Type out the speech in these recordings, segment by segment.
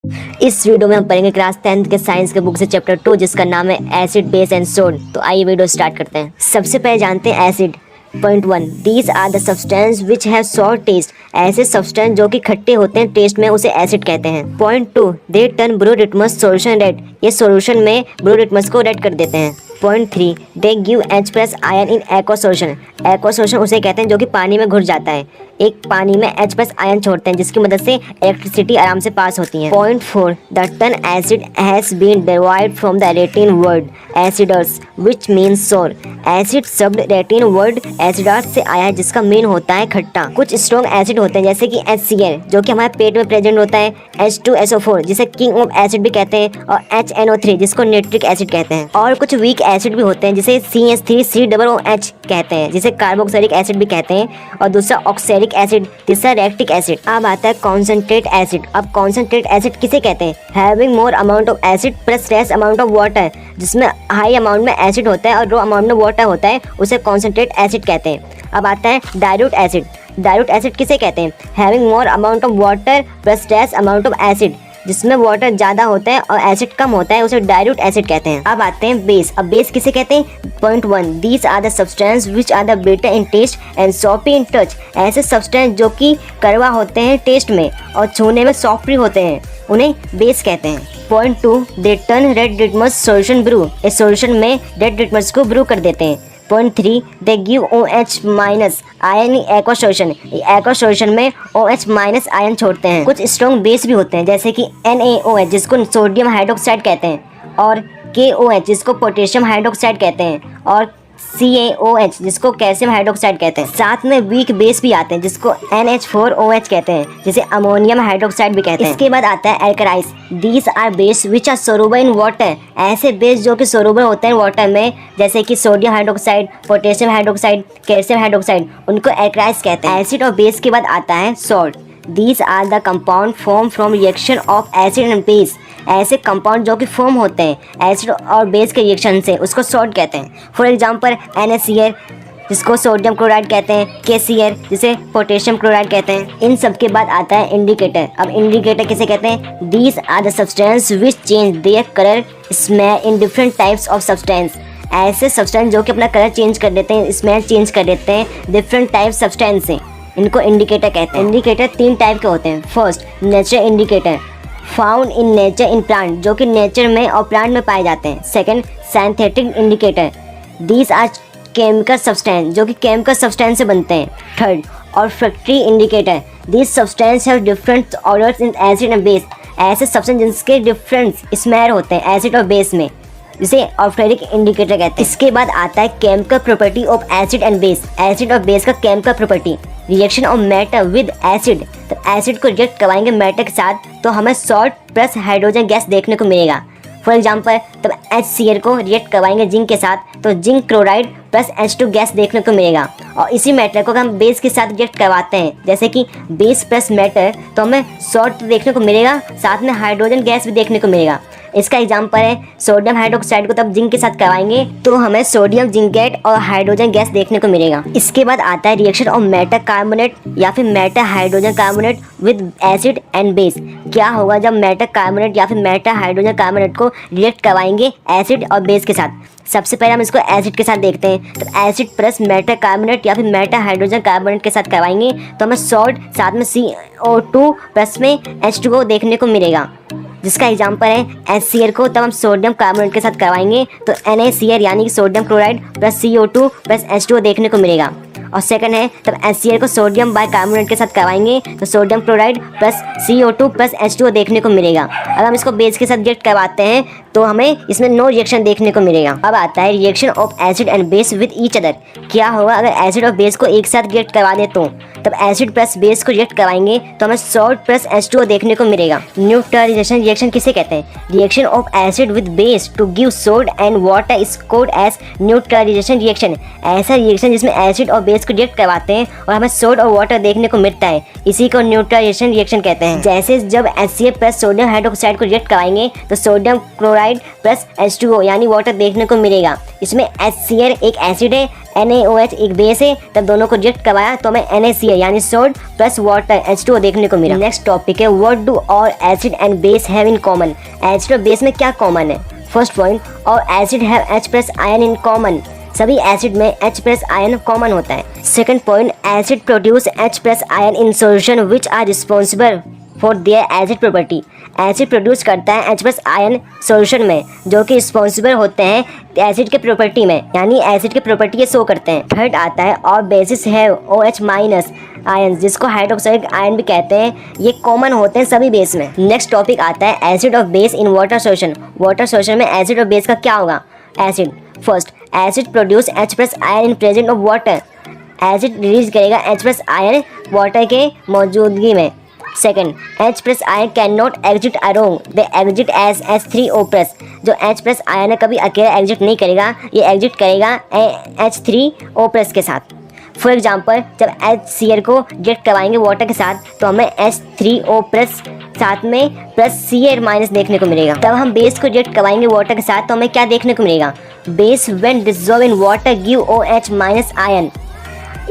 इस वीडियो में हम पढ़ेंगे क्लास 10th के साइंस के बुक से चैप्टर 2 जिसका नाम है एसिड बेस एंड सोड। तो आइए वीडियो स्टार्ट करते हैं। सबसे पहले जानते हैं acid. Point 1, these are the substance which have sour taste. ऐसे सब्सटेंस जो कि खट्टे होते हैं टेस्ट में, उसे एसिड कहते हैं। Point 2, they turn blue litmus solution red. ये सॉल्यूशन में ब्लू लिटमस को रेड कर देते हैं। Point 3, they give H+ ion in aqua solution. Aqua solution उसे कहते हैं जो कि पानी में घुल जाता है। एक पानी में H+ आयन छोड़ते हैं जिसकी मदद से इलेक्ट्रिसिटी आराम से पास होती है। Point 4, the term acid has been derived from the Latin word acidus which means sour. Acid शब्द लैटिन वर्ड एसिडस से आया है जिसका मीन होता है खट्टा। कुछ स्ट्रॉन्ग एसिड होते हैं जैसे कि HCl जो कि हमारे पेट में प्रेजेंट होता है, H2SO4 जिसे किंग ऑफ एसिड भी कहते हैं, और HNO3 जिसको नाइट्रिक एसिड कहते हैं। और कुछ वीक एसिड भी होते हैं जिसे CH3COOH कहते हैं जिसे कार्बोक्सिलिक एसिड भी कहते हैं, और दूसरा ऑक्सैलिक एसिड, तीसरा लैक्टिक एसिड। अब आता है कॉन्सेंट्रेट एसिड। अब कॉन्सेंट्रेट एसिड किसे कहते हैं? Having more amount of acid plus less amount of water. जिसमें हाई अमाउंट में एसिड होता है और लो अमाउंट में वाटर होता है, उसे कॉन्सेंट्रेट एसिड कहते हैं। अब आता है डाइल्यूट एसिड। डाइल्यूट एसिड किसे कहते हैं? Having more amount of water plus less amount of acid. जिसमें वाटर ज़्यादा होता है और एसिड कम होता है, उसे डाइल्यूट एसिड कहते हैं। अब आते हैं बेस। अब बेस किसे कहते हैं? Point 1, these are the substance which are the bitter in taste and softy in touch. ऐसे सब्सटेंस जो कि कड़वा होते हैं टेस्ट में और छूने में सॉफ्टी होते हैं, उन्हें बेस कहते हैं। Point 2, they turn red litmus solution blue. इस सॉल्यूशन में रेड लिटमस को ब्रू कर देते हैं। Point 3, they give OH- ion in aqua solution. Aqua solution में OH- आयन छोड़ते हैं। कुछ स्ट्रॉन्ग बेस भी होते हैं जैसे कि NaOH जिसको सोडियम हाइड्रोक्साइड कहते हैं, और KOH जिसको पोटेशियम हाइड्रोक्साइड कहते हैं, और CaOH जिसको कैल्शियम हाइड्रोक्साइड कहते हैं। साथ में वीक बेस भी आते हैं जिसको NH4OH कहते हैं जिसे अमोनियम हाइड्रोक्साइड भी कहते हैं। इसके बाद आता है alkalis. These are base which are soluble in water. ऐसे बेस जो कि सोलुबल होते हैं वाटर में जैसे कि sodium hydroxide, potassium hydroxide, calcium hydroxide, उनको एल्कलाइज कहते हैं। एसिड और बेस के बाद आता है salt. These are the compound form from reaction of acid and base. ऐसे कंपाउंड जो कि फॉर्म होते हैं एसिड और बेस के रिएक्शन से, उसको सॉल्ट कहते हैं। फॉर एग्जांपल NaCl जिसको सोडियम क्लोराइड कहते हैं, KCl जिसे पोटेशियम क्लोराइड कहते हैं। इन सब के बाद आता है इंडिकेटर। अब इंडिकेटर किसे कहते हैं? These are the substance which change their colour smell in different types of substance. ऐसे सब्सटेंस जो कि अपना कलर चेंज कर देते हैं, स्मेल चेंज कर देते हैं डिफरेंट टाइप सब्सटेंस से, इनको इंडिकेटर कहते हैं। इंडिकेटर 3 टाइप के होते हैं। First, nature indicator found in nature in plant जो कि नेचर में और प्लांट में पाए जाते हैं। Second, synthetic indicator. These are chemical substance जो कि केमिकल सब्सटेंस से बनते हैं। Third, olfactory indicator. These substance have different odours in acid and base. ऐसे सब्सटेंस जिसके डिफरेंट स्मेल होते हैं एसिड और बेस में, जिसे ऑल्फैक्टिक इंडिकेटर कहते हैं। इसके बाद आता है chemical property of acid and base. Acid और बेस का chemical property, reaction of matter with acid. तो एसिड को रिएक्ट करवाएंगे मैटर के साथ तो हमें सॉल्ट प्लस हाइड्रोजन गैस देखने को मिलेगा। फॉर एग्जांपल, तब HCl को रिएक्ट करवाएंगे जिंक के साथ तो zinc chloride plus H2 gas देखने को मिलेगा। और इसी मैटर को हम बेस के साथ रिएक्ट करवाते हैं जैसे कि बेस प्लस मैटर, तो हमें सॉल्ट देखने को मिलेगा, साथ में हाइड्रोजन गैस भी देखने को मिलेगा। इसका एग्जांपल है सोडियम हाइड्रोक्साइड को तब जिंक के साथ करवाएंगे तो हमें सोडियम जिंकेट और हाइड्रोजन गैस देखने को मिलेगा। इसके बाद आता है रिएक्शन ऑफ मेटा कार्बोनेट या फिर Meta hydrogen carbonate with acid and base. क्या होगा जब मेटा कार्बोनेट या फिर मेटा हाइड्रोजन कार्बोनेट को रिएक्ट करवाएंगे एसिड और बेस के साथ? सबसे पहले हम इसको एसिड के साथ देखते हैं। तो एसिड प्लस मेटा कार्बोनेट या फिर मेटा हाइड्रोजन कार्बोनेट के साथ करवाएंगे तो हमें सॉल्ट साथ में CO2 प्लस में H2O देखने को मिलेगा। जिसका एग्जांपल है HCl को तब हम सोडियम कार्बोनेट के साथ करवाएंगे तो NaCl यानी कि sodium chloride plus CO2 plus H2O देखने को मिलेगा। और सेकंड है तब HCl को सोडियम बाइकार्बोनेट के साथ करवाएंगे तो sodium chloride plus CO2 plus H2O देखने को मिलेगा। अगर हम इसको बेस के साथ रिएक्ट करवाते हैं तो हमें इसमें नो रिएक्शन देखने को मिलेगा। अब आता है reaction of acid and base with each other. क्या होगा अगर एसिड और बेस को एक साथ रिएक्ट करवा दे तो तब एसिड प्लस बेस को रिएक्ट करवाएंगे तो हमें सॉल्ट प्लस H2O देखने को मिलेगा। न्यूट्रलाइजेशन रिएक्शन किसे कहते हैं? Reaction of acid with base to give salt and water is called as neutralisation reaction. ऐसा रिएक्शन जिसमें एसिड और बेस को रिएक्ट करवाते हैं और हमें सोल्ट और वाटर देखने को मिलता है, इसी को न्यूट्रलाइजेशन रिएक्शन कहते हैं। जैसे जब HCl प्लस सोडियम हाइड्रोक्साइड को रिएक्ट कराएंगे तो sodium chloride chloride plus H2O यानी वाटर देखने को मिलेगा। इसमें HCl एक एसिड है, NaOH एक बेस है, तब दोनों को रिएक्ट करवाया तो हमें NaCl यानी सोड प्लस वाटर H2O देखने को मिला। नेक्स्ट टॉपिक है what do all acid and base have in common. Acid और बेस में क्या कॉमन है? फर्स्ट पॉइंट, और acid have H plus ion in common. सभी एसिड में H प्लस आयन कॉमन होता है। Second point, acid produce H plus ion in solution which are responsible for their acid property. Acid produce करता है H plus ion solution में जो कि responsible होते हैं एसिड के प्रॉपर्टी में, यानी एसिड के प्रॉपर्टी ये शो करते हैं। थर्ड आता है और बेसिस है OH माइनस आयन जिसको हाइड्रोक्साइड आयन भी कहते हैं, ये कॉमन होते हैं सभी बेस में। नेक्स्ट टॉपिक आता है एसिड और base in water solution. Water solution में एसिड और बेस का क्या होगा? Acid first, acid produce H plus ion in presence of water. Acid release करेगा H प्लस आयन वाटर के मौजूदगी में। Second, H plus ion can not exist alone, they exist as H3O plus. जो H plus ion है कभी अकेला exit नहीं करेगा, ये एग्जिट करेगा H3O प्लस के साथ। फॉर एग्जाम्पल, जब HCl को रिएक्ट करवाएंगे वाटर के साथ तो हमें H3O प्लस साथ में प्लस Cl माइनस देखने को मिलेगा। तब हम बेस को रिएक्ट करवाएंगे वाटर के साथ तो हमें क्या देखने को मिलेगा? Base when dissolve in water give OH minus ion.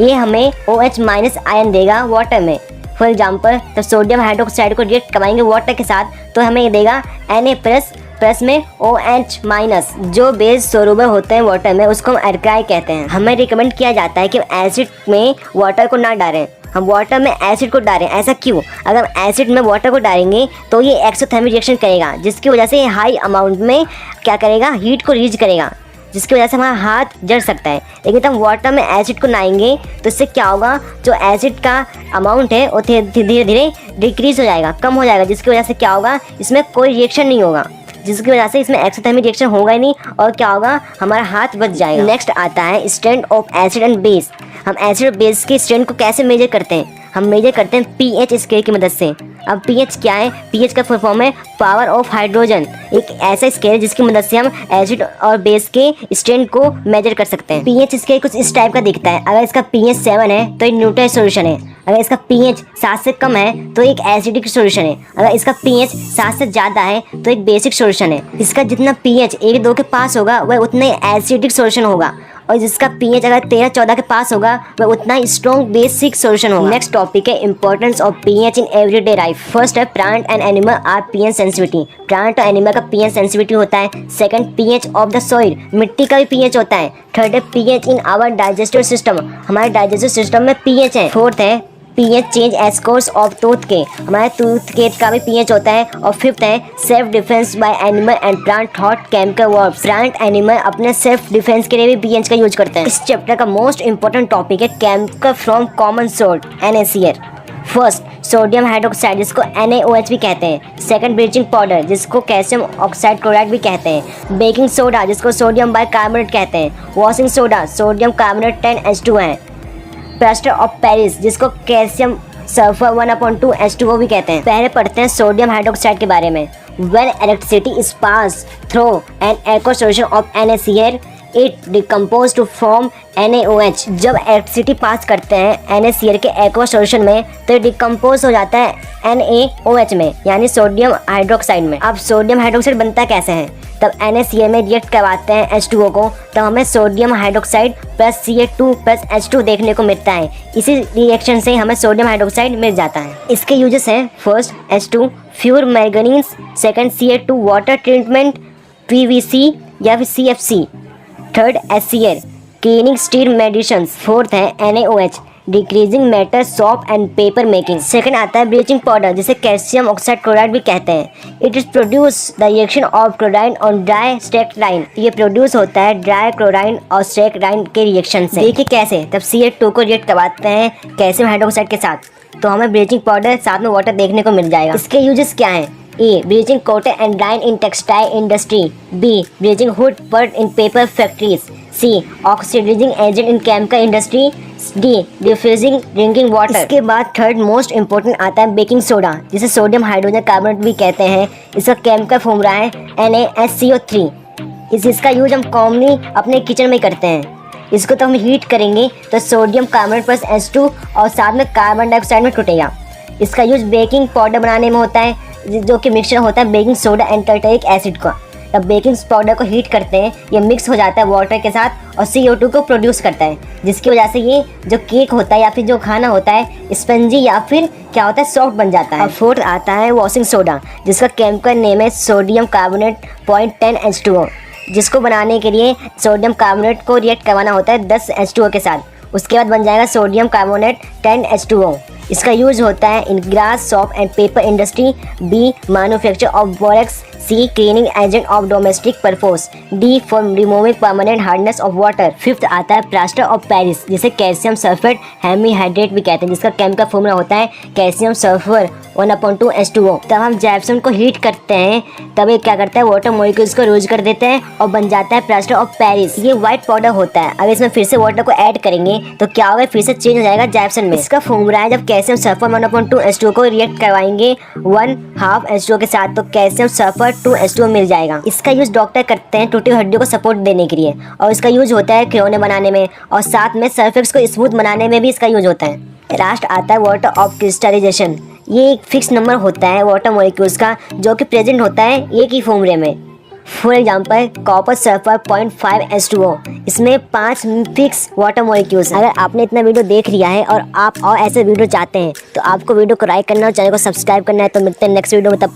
ये हमें OH माइनस आयन देगा वाटर में। फॉर एग्जाम्पल, जब सोडियम हाइड्रोक्साइड को रिएक्ट करवाएंगे वाटर के साथ तो हमें ये देगा Na प्लस में OH माइनस। जो बेस सोलुबल होते हैं वाटर में उसको हम एल्काइल कहते हैं। हमें रिकमेंड किया जाता है कि एसिड में वाटर को ना डालें, हम वाटर में एसिड को डालें। ऐसा क्यों? अगर एसिड में वाटर को डालेंगे तो ये एक्सोथर्मिक रिएक्शन करेगा जिसकी वजह से हाई अमाउंट में क्या करेगा? हीट को रिलीज करेगा जिसकी वजह से हमारा हाथ जल सकता है। लेकिन जब वाटर में एसिड को लाएंगे तो इससे क्या होगा? जो एसिड का अमाउंट है वो धीरे धीरे डिक्रीज हो जाएगा, कम हो जाएगा, जिसकी वजह से क्या होगा? इसमें कोई रिएक्शन नहीं होगा, जिसकी वजह से इसमें एक्सोथर्मिक रिएक्शन होगा ही नहीं और क्या होगा? हमारा हाथ बच जाएगा। नेक्स्ट आता है strength of acid and base. हम एसिड और बेस की स्ट्रेंथ को कैसे मेजर करते हैं? हम मेजर करते हैं pH स्केल की मदद से। अब pH क्या है? pH का फुल फॉर्म है पावर ऑफ हाइड्रोजन। एक ऐसा स्केल जिसकी मदद से हम एसिड और बेस के स्ट्रेंथ को मेजर कर सकते हैं। pH स्केल कुछ इस टाइप का दिखता है। अगर इसका pH 7 है तो एक न्यूट्रल सॉल्यूशन है। अगर इसका pH 7 से कम है तो एक एसिडिक सॉल्यूशन है। अगर इसका pH 7 से ज़्यादा है तो एक बेसिक सॉल्यूशन है। इसका जितना pH 1-2 के पास होगा वह उतना ही एसिडिक सॉल्यूशन होगा और जिसका pH अगर 13-14 के पास होगा वह उतना ही स्ट्रॉन्ग बेसिक सॉल्यूशन होगा। नेक्स्ट टॉपिक है importance of pH in everyday life. First है plant and animal are pH sensitivity. Plant और एनिमल का pH सेंसिटिविटी होता है। Second, pH of the soil, मिट्टी का भी pH होता है। थर्ड है pH in our digestive system, हमारे डाइजेस्टिव सिस्टम में pH है। फोर्थ है pH change as course of tooth के, हमारे टूथ के का भी pH होता है। और फिफ्थ है self defence bye animal and plant thought chemical verb. Plant animal अपने सेल्फ डिफेंस के लिए भी pH का यूज करते हैं। इस चैप्टर का मोस्ट इंपॉर्टेंट टॉपिक है chemical from common source NaCl। First, sodium hydroxide जिसको NaOH भी कहते हैं। सेकंड, ब्लीचिंग पाउडर जिसको कैल्शियम ऑक्साइड क्लोराइड भी कहते हैं। बेकिंग सोडा जिसको सोडियम बाइकार्बोनेट कहते हैं। Washing soda sodium carbonate 10H2 है। प्लास्टर ऑफ पेरिस जिसको कैल्शियम सल्फर 1/2 H2O भी कहते हैं। पहले पढ़ते हैं सोडियम हाइड्रोक्साइड के बारे में। When electricity is passed through an aqueous solution of NaCl, it decomposes to form NaOH। जब इलेक्ट्रिसिटी पास करते हैं NaCl के एक्वा सॉल्यूशन में तो डिकम्पोज हो जाता है NaOH में यानी सोडियम हाइड्रोक्साइड में। अब सोडियम हाइड्रोक्साइड बनता कैसे है? तब NaCl में रिएक्ट करवाते हैं H2O को तो हमें sodium hydroxide plus Ca2 plus H2 देखने को मिलता है। इसी रिएक्शन से हमें सोडियम हाइड्रोक्साइड मिल जाता है। इसके यूजेस हैं फर्स्ट H2 फ्यूर manganese, second Ca2 water treatment PVC या फिर CFC, third HCl cleaning steel medicine, fourth है NaOH degreasing matter soap and paper making. Second आता है ब्लीचिंग पाउडर जिसे कैल्शियम ऑक्साइड क्लोराइड भी कहते हैं। It is produce the reaction of chloride on dry slaked lime. ये प्रोड्यूस होता है ड्राई क्लोराइड और स्टेक्लाइन के रिएक्शन से। देखिए कैसे, तब Ca2 को रिएक्ट करवाते हैं कैल्शियम हाइड्रोक्साइड के साथ तो हमें ब्लीचिंग पाउडर साथ में वाटर देखने को मिल जाएगा। इसके यूजेस क्या हैं? A. Bleaching cotton and dyeing in textile industry. B. Bleaching wood pulp in paper factories. C. Oxidizing agent in chemical industry. D. Diffusing drinking water. इसके बाद थर्ड मोस्ट इम्पोर्टेंट आता है बेकिंग सोडा जिसे sodium hydrogen carbonate भी कहते हैं। इसका chemical formula है NaSCO3। इसका यूज हम कॉमनली अपने किचन में करते हैं। इसको तो हम हीट करेंगे तो सोडियम कार्बोनेट प्लस H2 और साथ में कार्बन डाइऑक्साइड में टूटेगा। इसका यूज बेकिंग पाउडर बनाने में होता है जो कि मिक्सचर होता है baking soda and tartaric acid का। जब बेकिंग पाउडर को हीट करते हैं ये मिक्स हो जाता है वाटर के साथ और CO2 को प्रोड्यूस करता है, जिसकी वजह से ये जो केक होता है या फिर जो खाना होता है स्पंजी या फिर क्या होता है सॉफ्ट बन जाता है। अब फोर्थ आता है वॉशिंग सोडा, जिसका केमिकल नेम है सोडियम कार्बोनेट 0.10 H2O, जिसको बनाने के लिए सोडियम कार्बोनेट को रिएक्ट करवाना होता है 10 H2O के साथ। उसके बाद बन जाएगा सोडियम कार्बोनेट 10 H2O। इसका यूज होता है in glass, shop and paper industry. B manufacture of borax. C cleaning agent of domestic purpose. D for removing permanent hardness of water. Fifth आता है प्लास्टर ऑफ पेरिस, जिसे calcium sulphate hemihydrate भी कहते हैं, जिसका chemical formula होता है calcium sulphur 1/2 H2O। तब हम जैप्सन को हीट करते हैं, तब ये क्या करता है वाटर मॉलिक्यूल्स को यूज कर देते हैं और बन जाता है प्लास्टर ऑफ पेरिस। ये व्हाइट पाउडर होता है। अब इसमें फिर से वाटर को ऐड करेंगे तो क्या होगा, फिर से चेंज हो जाएगा जैप्सन में। इसका फॉर्मूला है जब कैल्शियम सल्फर 1/2 H2O को रिएक्ट करवाएंगे 1/2 H2O के साथ तो कैल्शियम सल्फर 2 H2O मिल जाएगा। इसका यूज डॉक्टर करते हैं टूटी हड्डियों को सपोर्ट देने के लिए, और इसका यूज होता है खिलौने बनाने में और साथ में सरफेस को स्मूथ बनाने में भी इसका यूज होता है। लास्ट आता है वाटर ऑफ क्रिस्टलाइजेशन। ये एक फिक्स नंबर होता है वाटर मॉलिक्यूल्स का जो कि प्रेजेंट होता है एक ही फॉर्मूले में। For example copper sulphur 0.5 H2O, इसमें 5 फिक्स वाटर मॉलिक्यूल्स। अगर आपने इतना वीडियो देख लिया है और आप और ऐसे वीडियो चाहते हैं तो आपको वीडियो को लाइक करना और चैनल को सब्सक्राइब करना है। तो मिलते हैं नेक्स्ट वीडियो में, तब